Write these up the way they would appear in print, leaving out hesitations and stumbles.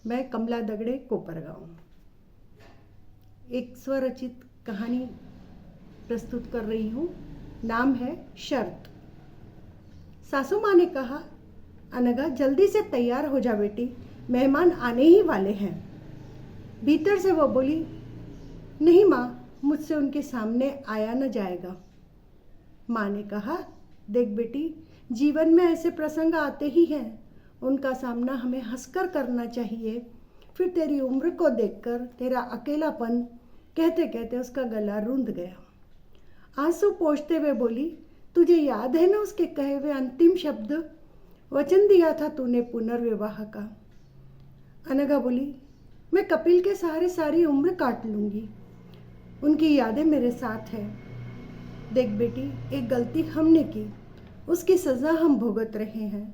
मैं कमला दगड़े कोपरगांव एक स्वरचित कहानी प्रस्तुत कर रही हूँ। नाम है शर्त। सासू माँ ने कहा, अनघा जल्दी से तैयार हो जा बेटी, मेहमान आने ही वाले हैं। भीतर से वो बोली, नहीं माँ, मुझसे उनके सामने आया न जाएगा। माँ ने कहा, देख बेटी, जीवन में ऐसे प्रसंग आते ही हैं, उनका सामना हमें हंसकर करना चाहिए। फिर तेरी उम्र को देखकर तेरा अकेलापन कहते कहते उसका गला रूंध गया। आंसू पोंछते हुए बोली, तुझे याद है ना उसके कहे हुए अंतिम शब्द? वचन दिया था तूने पुनर्विवाह का। अनघा बोली, मैं कपिल के सहारे सारी उम्र काट लूंगी, उनकी यादें मेरे साथ है। देख बेटी, एक गलती हमने की, उसकी सज़ा हम भुगत रहे हैं।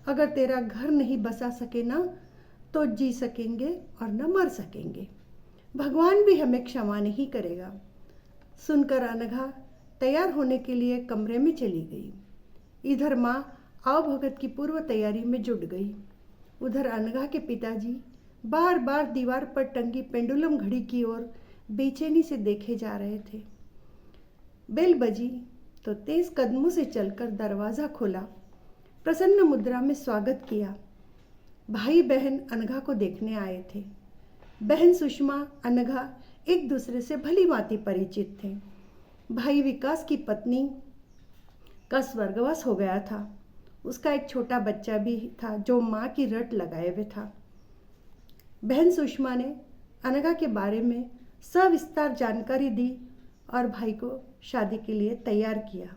अगर तेरा घर नहीं बसा सके ना, तो जी सकेंगे और न मर सकेंगे। भगवान भी हमें क्षमा नहीं करेगा। सुनकर अनघा तैयार होने के लिए कमरे में चली गई। इधर माँ आवभगत की पूर्व तैयारी में जुट गई। उधर अनघा के पिताजी बार बार दीवार पर टंगी पेंडुलम घड़ी की ओर बेचैनी से देखे जा रहे थे। बेल बजी तो तेज कदमों से चलकर दरवाज़ा खोला। प्रसन्न मुद्रा में स्वागत किया। भाई बहन अनघा को देखने आए थे। बहन सुषमा, अनघा एक दूसरे से भली भांति परिचित थे। भाई विकास की पत्नी का स्वर्गवास हो गया था। उसका एक छोटा बच्चा भी था जो माँ की रट लगाए हुए था। बहन सुषमा ने अनघा के बारे में सविस्तार जानकारी दी और भाई को शादी के लिए तैयार किया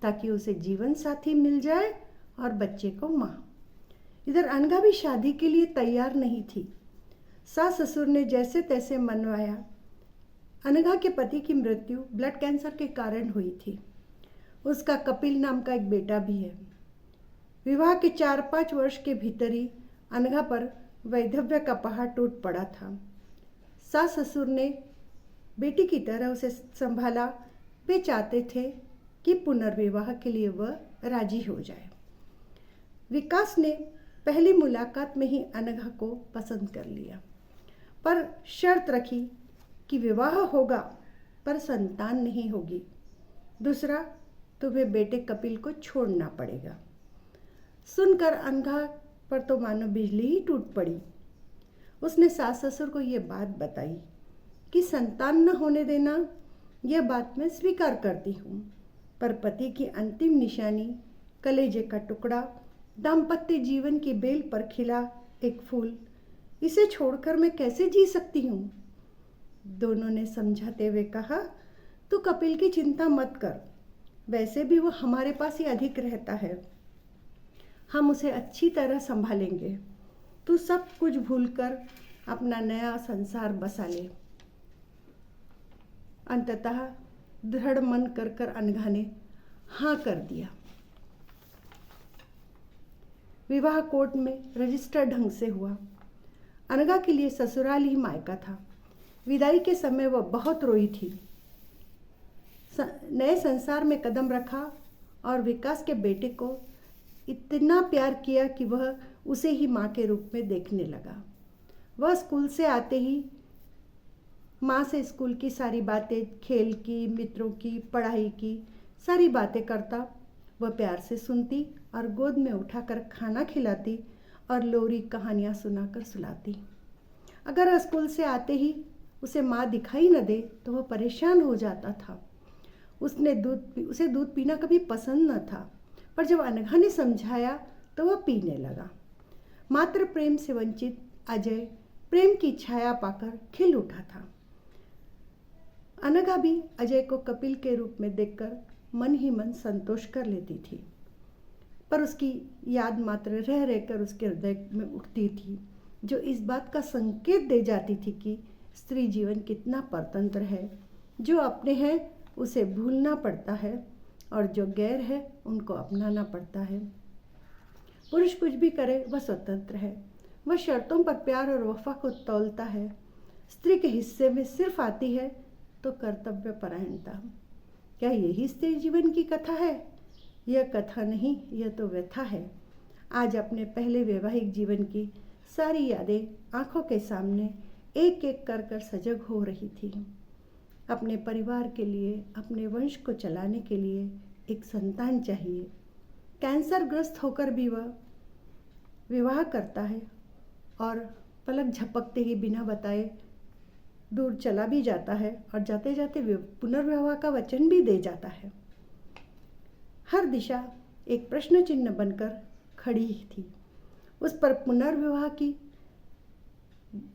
ताकि उसे जीवन साथी मिल जाए और बच्चे को माँ। इधर अनघा भी शादी के लिए तैयार नहीं थी। सास ससुर ने जैसे तैसे मनवाया। अनघा के पति की मृत्यु ब्लड कैंसर के कारण हुई थी। उसका कपिल नाम का एक बेटा भी है। विवाह के 4-5 वर्ष के भीतर ही अनघा पर वैधव्य का पहाड़ टूट पड़ा था। सास ससुर ने बेटी की तरह उसे संभाला। वे चाहते थे कि पुनर्विवाह के लिए वह राजी हो जाए। विकास ने पहली मुलाकात में ही अनघा को पसंद कर लिया, पर शर्त रखी कि विवाह होगा पर संतान नहीं होगी। दूसरा, तुम्हें बेटे कपिल को छोड़ना पड़ेगा। सुनकर अनघा पर तो मानो बिजली ही टूट पड़ी। उसने सास ससुर को ये बात बताई कि संतान न होने देना, यह बात मैं स्वीकार करती हूँ, पर पति की अंतिम निशानी, कलेजे का टुकड़ा, दाम्पत्य जीवन की बेल पर खिला एक फूल, इसे छोड़कर मैं कैसे जी सकती हूँ? दोनों ने समझाते हुए कहा, तू कपिल की चिंता मत कर, वैसे भी वो हमारे पास ही अधिक रहता है, हम उसे अच्छी तरह संभालेंगे। तू सब कुछ भूलकर अपना नया संसार बसा ले। अंततः दृढ़ मन कर अनघा ने हाँ कर दिया। विवाह कोर्ट में रजिस्टर ढंग से हुआ। अनघा के लिए ससुराल ही मायका था। विदाई के समय वह बहुत रोई थी। नए संसार में कदम रखा और विकास के बेटे को इतना प्यार किया कि वह उसे ही माँ के रूप में देखने लगा। वह स्कूल से आते ही माँ से स्कूल की सारी बातें, खेल की, मित्रों की, पढ़ाई की सारी बातें करता। वह प्यार से सुनती और गोद में उठाकर खाना खिलाती और लोरी कहानियाँ सुनाकर सुलाती। अगर स्कूल से आते ही उसे माँ दिखाई न दे तो वह परेशान हो जाता था। उसे दूध पीना कभी पसंद न था, पर जब अनघा ने समझाया तो वह पीने लगा। मात्र प्रेम से वंचित अजय प्रेम की छाया पाकर खिल उठा था। अनघा भी अजय को कपिल के रूप में देखकर मन ही मन संतोष कर लेती थी, पर उसकी याद मात्र रह रहकर उसके हृदय में उठती थी, जो इस बात का संकेत दे जाती थी कि स्त्री जीवन कितना परतंत्र है। जो अपने हैं उसे भूलना पड़ता है और जो गैर है उनको अपनाना पड़ता है। पुरुष कुछ भी करे वह स्वतंत्र है। वह शर्तों पर प्यार और वफा को तौलता है। स्त्री के हिस्से में सिर्फ आती है तो कर्तव्य परायणता। क्या यही स्त्री जीवन की कथा है? यह कथा नहीं, यह तो व्यथा है। आज अपने पहले वैवाहिक जीवन की सारी यादें आंखों के सामने एक एक कर कर सजग हो रही थी। अपने परिवार के लिए, अपने वंश को चलाने के लिए एक संतान चाहिए। कैंसर ग्रस्त होकर भी वह विवाह करता है और पलक झपकते ही बिना बताए दूर चला भी जाता है और जाते जाते पुनर्विवाह का वचन भी दे जाता है। हर दिशा एक प्रश्न चिन्ह बनकर खड़ी थी। उस पर पुनर्विवाह की,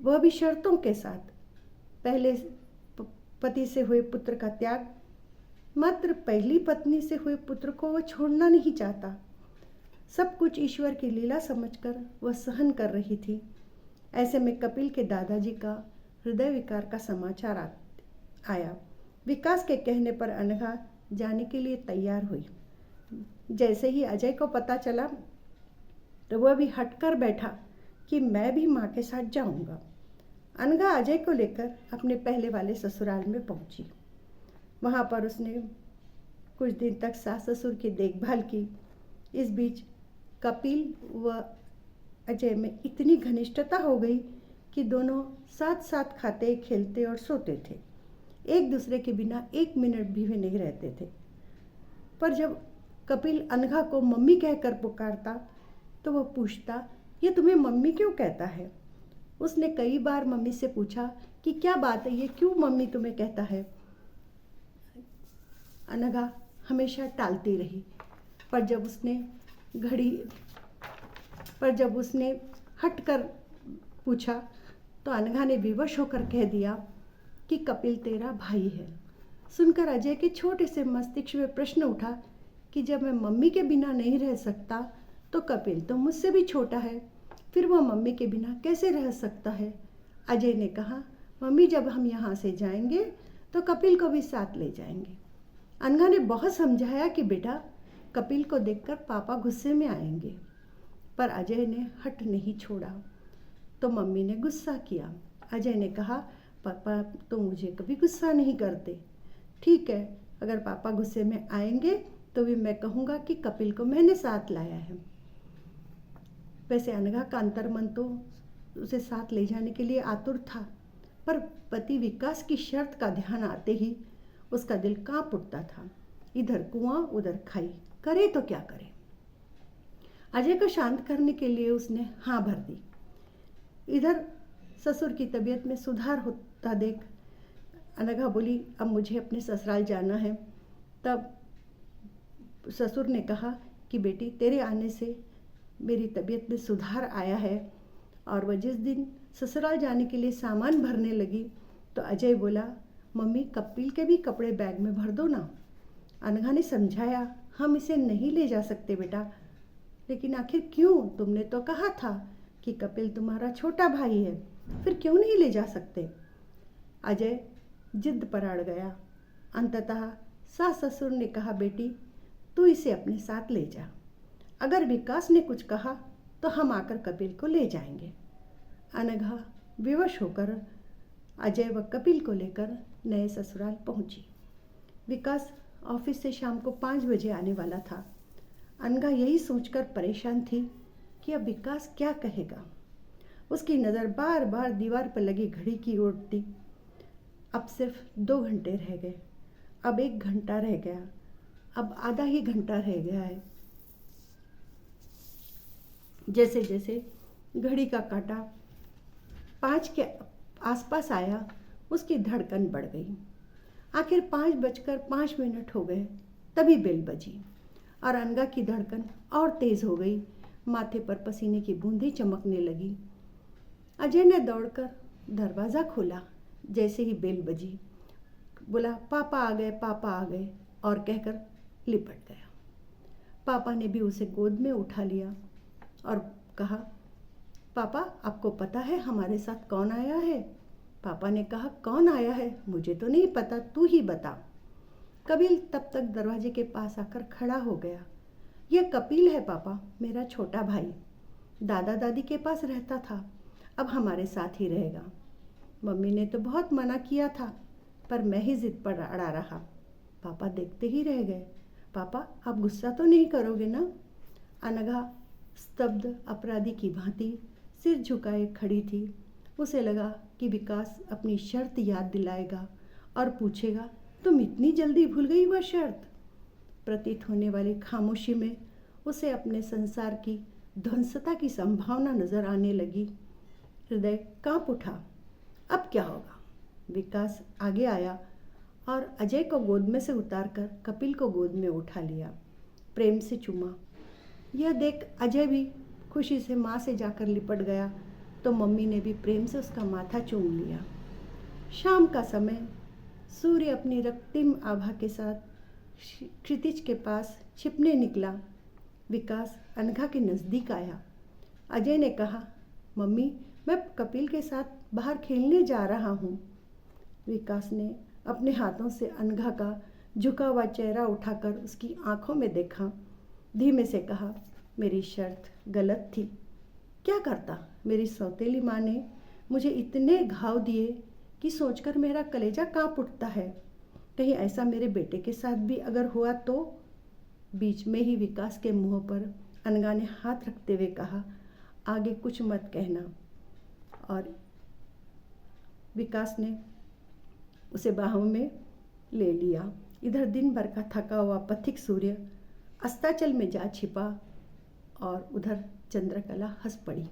वह भी शर्तों के साथ। पहले पति से हुए पुत्र का त्याग, मात्र पहली पत्नी से हुए पुत्र को वह छोड़ना नहीं चाहता। सब कुछ ईश्वर की लीला समझकर वह सहन कर रही थी। ऐसे में कपिल के दादाजी का हृदय विकार का समाचार आया। विकास के कहने पर अनघा जाने के लिए तैयार हुई। जैसे ही अजय को पता चला तो वह भी हटकर बैठा कि मैं भी माँ के साथ जाऊंगा। अनघा अजय को लेकर अपने पहले वाले ससुराल में पहुंची। वहाँ पर उसने कुछ दिन तक सास ससुर की देखभाल की। इस बीच कपिल व अजय में इतनी घनिष्ठता हो गई कि दोनों साथ साथ खाते, खेलते और सोते थे। एक दूसरे के बिना एक मिनट भी वे नहीं रहते थे। पर जब कपिल अनघा को मम्मी कहकर पुकारता तो वह पूछता, ये तुम्हें मम्मी क्यों कहता है? उसने कई बार मम्मी से पूछा कि क्या बात है, ये क्यों मम्मी तुम्हें कहता है? अनघा हमेशा टालती रही। पर जब उसने हट कर पूछा तो अनघा ने विवश होकर कह दिया कि कपिल तेरा भाई है। सुनकर अजय के छोटे से मस्तिष्क में प्रश्न उठा कि जब मैं मम्मी के बिना नहीं रह सकता तो कपिल तो मुझसे भी छोटा है, फिर वह मम्मी के बिना कैसे रह सकता है? अजय ने कहा, मम्मी जब हम यहाँ से जाएंगे तो कपिल को भी साथ ले जाएंगे। अनघा ने बहुत समझाया कि बेटा, कपिल को देखकर पापा गुस्से में आएंगे, पर अजय ने हट नहीं छोड़ा। तो मम्मी ने गुस्सा किया। अजय ने कहा, पापा तो मुझे कभी गुस्सा नहीं करते। ठीक है, अगर पापा गुस्से में आएंगे तो भी मैं कहूँगा कि कपिल को मैंने साथ लाया है। वैसे अनघा का अंतर्मन तो उसे साथ ले जाने के लिए आतुर था, पर पति विकास की शर्त का ध्यान आते ही उसका दिल कांप उठता था। इधर कुआं उधर खाई, करे तो क्या करे। अजय को शांत करने के लिए उसने हाँ भर दी। इधर ससुर की तबीयत में सुधार होता देख अनघा बोली, अब मुझे अपने ससुराल जाना है। तब ससुर ने कहा कि बेटी, तेरे आने से मेरी तबीयत में सुधार आया है। और वह जिस दिन ससुराल जाने के लिए सामान भरने लगी तो अजय बोला, मम्मी कपिल के भी कपड़े बैग में भर दो ना। अनघा ने समझाया, हम इसे नहीं ले जा सकते बेटा। लेकिन आखिर क्यों? तुमने तो कहा था कि कपिल तुम्हारा छोटा भाई है, फिर क्यों नहीं ले जा सकते? अजय जिद पर अड़ गया। अंततः सास ससुर ने कहा, बेटी तू इसे अपने साथ ले जा। अगर विकास ने कुछ कहा तो हम आकर कपिल को ले जाएंगे। अनघा विवश होकर अजय व कपिल को लेकर नए ससुराल पहुंची। विकास ऑफिस से शाम को 5 बजे आने वाला था। अनघा यही सोचकर परेशान थी कि अब विकास क्या कहेगा। उसकी नज़र बार बार दीवार पर लगी घड़ी की ओर थी। अब सिर्फ 2 घंटे रह गए, अब 1 घंटा रह गया, अब आधा ही घंटा रह गया है। जैसे जैसे घड़ी का कांटा 5 के आसपास आया, उसकी धड़कन बढ़ गई। आखिर 5:05 हो गए, तभी बेल बजी और अनघा की धड़कन और तेज हो गई। माथे पर पसीने की बूंदें चमकने लगी। अजय ने दौड़कर दरवाज़ा खोला। जैसे ही बेल बजी, बोला, पापा आ गए, पापा आ गए, और कहकर लिपट गया। पापा ने भी उसे गोद में उठा लिया और कहा, पापा आपको पता है हमारे साथ कौन आया है? पापा ने कहा, कौन आया है? मुझे तो नहीं पता, तू ही बता। कपिल तब तक दरवाजे के पास आकर खड़ा हो गया। यह कपिल है पापा, मेरा छोटा भाई। दादा दादी के पास रहता था, अब हमारे साथ ही रहेगा। मम्मी ने तो बहुत मना किया था, पर मैं ही जिद पर अड़ा रहा। पापा देखते ही रह गए। पापा आप गुस्सा तो नहीं करोगे ना? अनघा स्तब्ध अपराधी की भांति सिर झुकाए खड़ी थी। उसे लगा कि विकास अपनी शर्त याद दिलाएगा और पूछेगा, तुम इतनी जल्दी भूल गई वह शर्त? प्रतीत होने वाली खामोशी में उसे अपने संसार की ध्वंसता की संभावना नजर आने लगी। हृदय कांप उठा। अब क्या होगा? विकास आगे आया और अजय को गोद में से उतारकर कपिल को गोद में उठा लिया, प्रेम से चूमा। यह देख अजय भी खुशी से माँ से जाकर लिपट गया तो मम्मी ने भी प्रेम से उसका माथा चूम लिया। शाम का समय, सूर्य अपनी रक्तिम आभा के साथ क्षितिज के पास छिपने निकला। विकास अनघा के नज़दीक आया। अजय ने कहा, मम्मी मैं कपिल के साथ बाहर खेलने जा रहा हूँ। विकास ने अपने हाथों से अनघा का झुका हुआ चेहरा उठाकर उसकी आंखों में देखा। धीमे से कहा, मेरी शर्त गलत थी। क्या करता? मेरी सौतेली माँ ने मुझे इतने घाव दिए कि सोचकर मेरा कलेजा कांप उठता है। कहीं ऐसा मेरे बेटे के साथ भी अगर हुआ तो? बीच में ही विकास के मुंह पर अनघा ने हाथ रखते हुए कहा, आगे कुछ मत कहना। और विकास ने उसे बाहों में ले लिया। इधर दिन भर का थका हुआ पथिक सूर्य अस्ताचल में जा छिपा और उधर चंद्रकला हंस पड़ी।